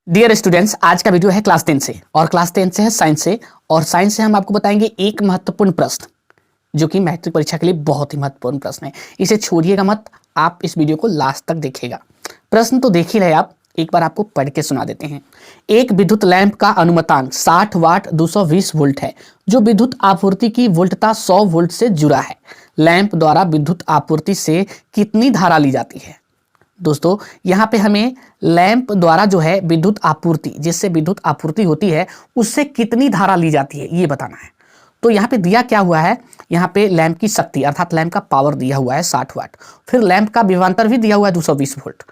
Dear students, आज का video है क्लास 10 से और क्लास 10 से है साइंस से। और साइंस से हम आपको बताएंगे एक महत्वपूर्ण प्रश्न जो कि मैट्रिक परीक्षा के लिए बहुत ही महत्वपूर्ण प्रश्न है। इसे छोड़िएगा मत, आप इस वीडियो को लास्ट तक देखिएगा। प्रश्न तो देख ही रहे आप, एक बार आपको पढ़ के सुना देते हैं। एक विद्युत लैंप का अनुमतांक 60 वाट 220 वोल्ट है, जो विद्युत आपूर्ति की वोल्टता 100 वोल्ट से जुड़ा है। लैंप द्वारा विद्युत आपूर्ति से कितनी धारा ली जाती है? दोस्तों, यहाँ पे हमें लैंप द्वारा जो है विद्युत आपूर्ति, जिससे विद्युत आपूर्ति होती है, उससे कितनी धारा ली जाती है ये बताना है। तो यहाँ पे दिया क्या हुआ है, यहाँ पे लैंप की शक्ति अर्थात लैंप का पावर दिया हुआ है 60 वाट, फिर लैंप का विभवांतर भी दिया हुआ है 220 वोल्ट।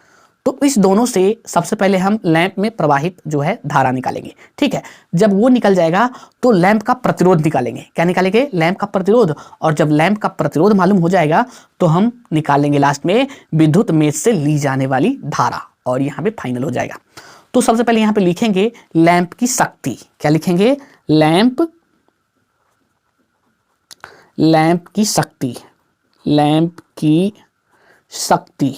तो इस दोनों से सबसे पहले हम लैंप में प्रवाहित जो है धारा निकालेंगे। ठीक है, जब वो निकल जाएगा तो लैंप का प्रतिरोध निकालेंगे। क्या निकालेंगे? लैंप का प्रतिरोध। और जब लैंप का प्रतिरोध मालूम हो जाएगा तो हम निकालेंगे लास्ट में विद्युत मेष से ली जाने वाली धारा, और यहाँ पे फाइनल हो जाएगा। तो सबसे पहले यहाँ पे लिखेंगे लैंप की शक्ति। क्या लिखेंगे? लैंप की शक्ति। लैंप की शक्ति,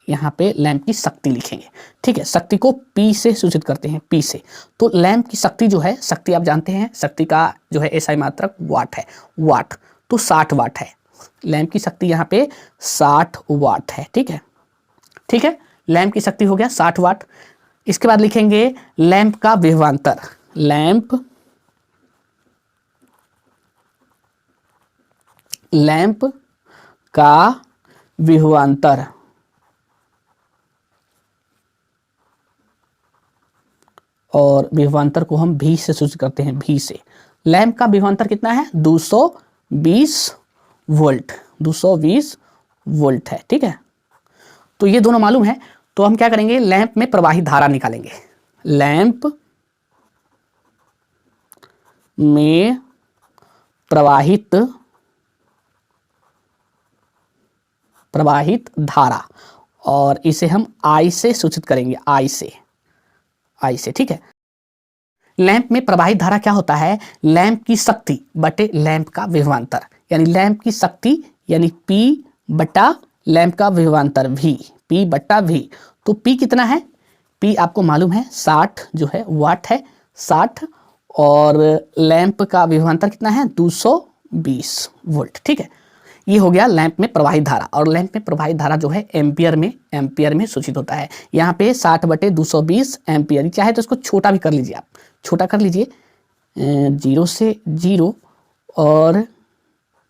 यहाँ पे लैंप की शक्ति लिखेंगे। ठीक है, शक्ति को P से सूचित करते हैं, P से। तो लैंप की शक्ति जो है, शक्ति आप जानते हैं, शक्ति का जो है एसआई मात्रक वाट है, वाट। तो 60 वाट है लैंप की शक्ति, यहाँ पे 60 वाट है। ठीक है, ठीक है, लैंप की शक्ति हो गया 60 वाट। इसके बाद लिखेंगे लैंप का विभवांतर। लैंप का विभवांतर, और विभवांतर को हम V से सूचित करते हैं, V से। लैंप का विभवांतर कितना है? 220 वोल्ट, 220 वोल्ट है। ठीक है, तो ये दोनों मालूम है। तो हम क्या करेंगे? लैंप में प्रवाहित धारा निकालेंगे। लैंप में प्रवाहित धारा, और इसे हम I से सूचित करेंगे, I से। ठीक है, लैंप में प्रवाहित धारा क्या होता है? लैंप की शक्ति बटे लैंप का विभवांतर, यानी लैंप की शक्ति यानी P बटा लैंप का विभवांतर V, P बटा V। तो P कितना है? P आपको मालूम है 60 जो है वाट है, 60, और लैंप का विभवांतर कितना है? 220 वोल्ट। ठीक है, ये हो गया लैंप में प्रवाहित धारा। और लैंप में प्रवाहित धारा जो है एम्पियर में सूचित होता है। यहाँ पे 60 बटे 220 एम्पियर। चाहे तो इसको छोटा भी कर लीजिए, आप छोटा कर लीजिए, 0 से 0 और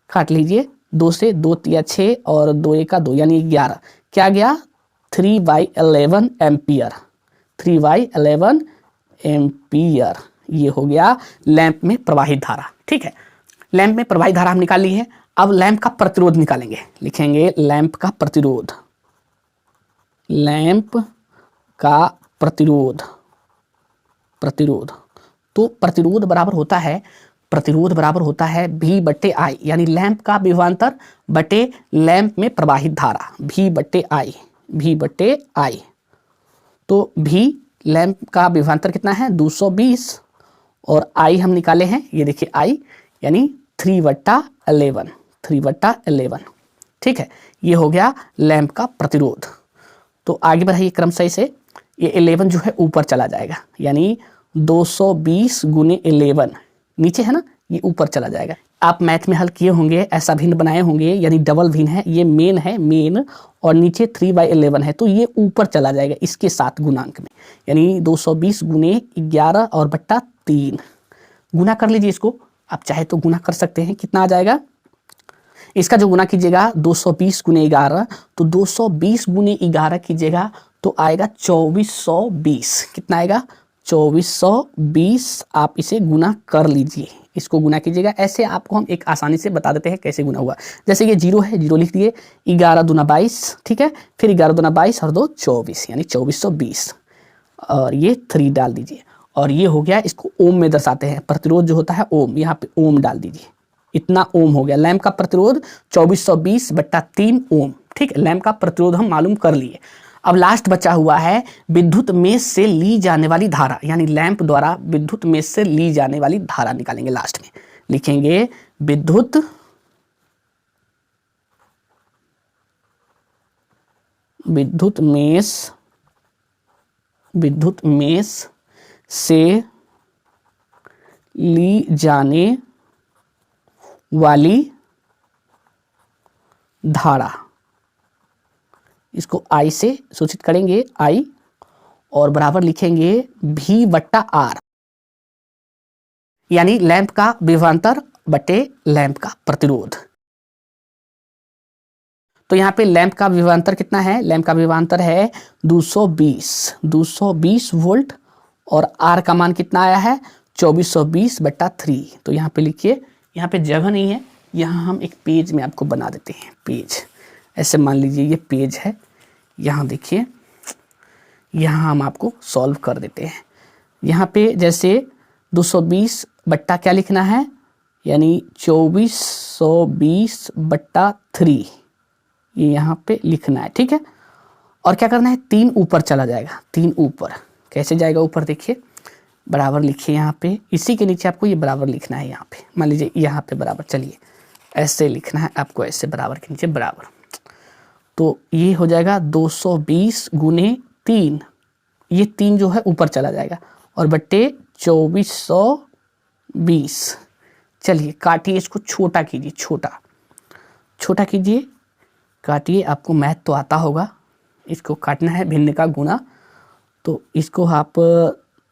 काट लीजिए, 2 से 2 तिया 6 और 2 1 2 यानी 11। क्या गया? 3/11 एम्पियर, 3/11 एम्पियर। ये हो गया लैंप में प्रवाहित धारा। ठीक है, लैंप में प्रवाहित धारा हम निकाल ली है। अब लैंप का प्रतिरोध निकालेंगे। लिखेंगे लैंप का प्रतिरोध। लैंप का प्रतिरोध, तो प्रतिरोध बराबर होता है V बटे I, यानी लैंप का विभवांतर बटे लैंप में प्रवाहित धारा, V बटे I। तो V लैंप का विभवांतर कितना है? 220, और I हम निकाले हैं, ये देखिए I यानी 3/11। ठीक है, ये हो गया लैंप का प्रतिरोध। तो आगे बढ़ाइए क्रमशः से, ये 11 जो है ऊपर चला जाएगा, यानी 220 गुने 11 नीचे है ना, ये ऊपर चला जाएगा। आप मैथ में हल किए होंगे, ऐसा भिन्न बनाए होंगे, यानी डबल भिन्न है, ये मेन और नीचे 3/11 है, तो ये ऊपर चला जाएगा इसके साथ गुणांक में, यानी 220 गुने 11 और बट्टा 3। गुना कर लीजिए इसको, आप चाहे तो गुना कर सकते हैं। कितना आ जाएगा? इसका जो गुना कीजिएगा 220 गुने 11, तो 220 गुने 11 कीजिएगा तो आएगा 2420। कितना आएगा? 2420। आप इसे गुना कर लीजिए, इसको गुना कीजिएगा। ऐसे आपको हम एक आसानी से बता देते हैं कैसे गुना हुआ। जैसे ये 0 है, 0 लिख दिए, 11 दूना 22। ठीक है, फिर 11 दूना 22 और 2 24, यानी 2420, और ये 3 डाल दीजिए, और ये हो गया। इसको ओम में दर्शाते हैं, प्रतिरोध जो होता है ओम, यहाँ पे ओम डाल दीजिए। इतना ओम हो गया लैंप का प्रतिरोध, 2420 बट्टा 3 ओम। ठीक है, लैंप का प्रतिरोध हम मालूम कर लिए। अब लास्ट बचा हुआ है विद्युत मेष से ली जाने वाली धारा, यानी लैंप द्वारा विद्युत मेष से ली जाने वाली धारा निकालेंगे। लास्ट में लिखेंगे विद्युत मेष विद्युत मेष से ली जाने वाली धारा, इसको I से सूचित करेंगे, I, और बराबर लिखेंगे V/R, यानी लैंप का विभवांतर बटे लैंप का प्रतिरोध। तो यहाँ पे लैंप का विभवांतर कितना है? लैंप का विभवांतर है 220 वोल्ट, और R का मान कितना आया है? 2420/3। तो यहाँ पे लिखिए, यहाँ पे जगह नहीं है, यहाँ हम एक पेज में आपको बना देते हैं। पेज ऐसे मान लीजिए ये पेज है, यहाँ देखिए, यहाँ हम आपको सॉल्व कर देते हैं। यहाँ पे जैसे 220 बट्टा क्या लिखना है, यानी 2420/3 ये यहाँ पे लिखना है, ठीक है। और क्या करना है, 3 ऊपर चला जाएगा, 3 ऊपर कैसे जाएगा ऊपर, देखिए बराबर लिखिए, यहाँ पे इसी के नीचे आपको ये बराबर लिखना है। यहाँ पे मान लीजिए यहाँ पे बराबर, चलिए ऐसे लिखना है आपको, ऐसे बराबर के नीचे बराबर। तो ये हो जाएगा 220 गुने 3, ये 3 जो है ऊपर चला जाएगा, और बट्टे 2420। चलिए काटिए, इसको छोटा कीजिए, छोटा कीजिए, काटिए। आपको मैथ तो आता होगा, इसको काटना है भिन्न का गुणा। तो इसको आप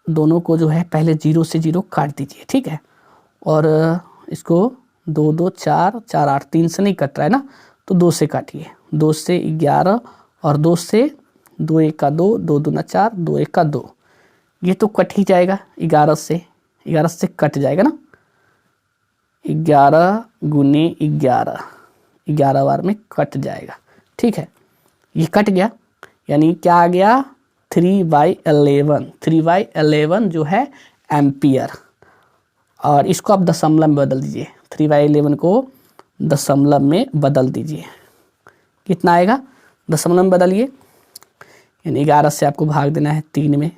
दोनों को जो है पहले 0 से 0 काट दीजिए, ठीक है। और इसको 2 2 4 4 8, 3 से नहीं कट रहा है ना, तो 2 से काटिए, 2 से 11, और 2 से 2 1 का 2, 2 2 4, 2 1 का 2, ये तो कट ही जाएगा। 11 से कट जाएगा ना, 11 गुने 11 बार में कट जाएगा, ठीक है। ये कट गया, यानी क्या आ गया, 3/11 जो है एम्पियर। और इसको आप दशमलव में बदल दीजिए, 3/11 को दशमलव में बदल दीजिए, कितना आएगा, दशमलव में बदलिए, यानी 11 से आपको भाग देना है 3 में,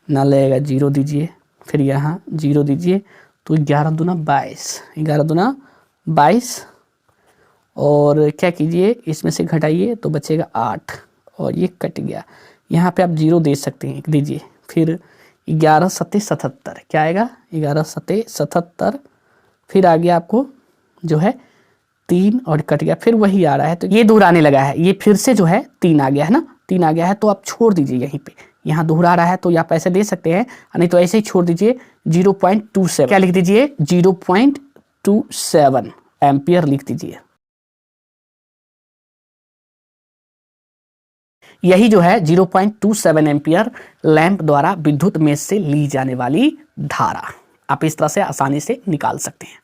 ना लगेगा 0 दीजिए, फिर यहाँ 0 दीजिए, तो 11 दूना 22, और क्या कीजिए, इसमें से घटाइए तो बचेगा 8, और ये कट गया। यहाँ पे आप 0 दे सकते हैं, दीजिए, फिर 11 सत्ते 77, क्या आएगा, 11 सत्ते 77, फिर आ गया आपको जो है 3, और कट गया, फिर वही आ रहा है। तो ये दोहराने लगा है, ये फिर से जो है 3 आ गया है ना, 3 आ गया है, तो आप छोड़ दीजिए यहीं पे, यहाँ दोहरा रहा है तो आप ऐसे दे सकते हैं, नहीं तो ऐसे ही छोड़ दीजिए। 0.27, क्या लिख दीजिए, 0.27 एम्पियर लिख दीजिए। यही जो है 0.27 एम्पियर लैंप द्वारा विद्युत मेष से ली जाने वाली धारा, आप इस तरह से आसानी से निकाल सकते हैं।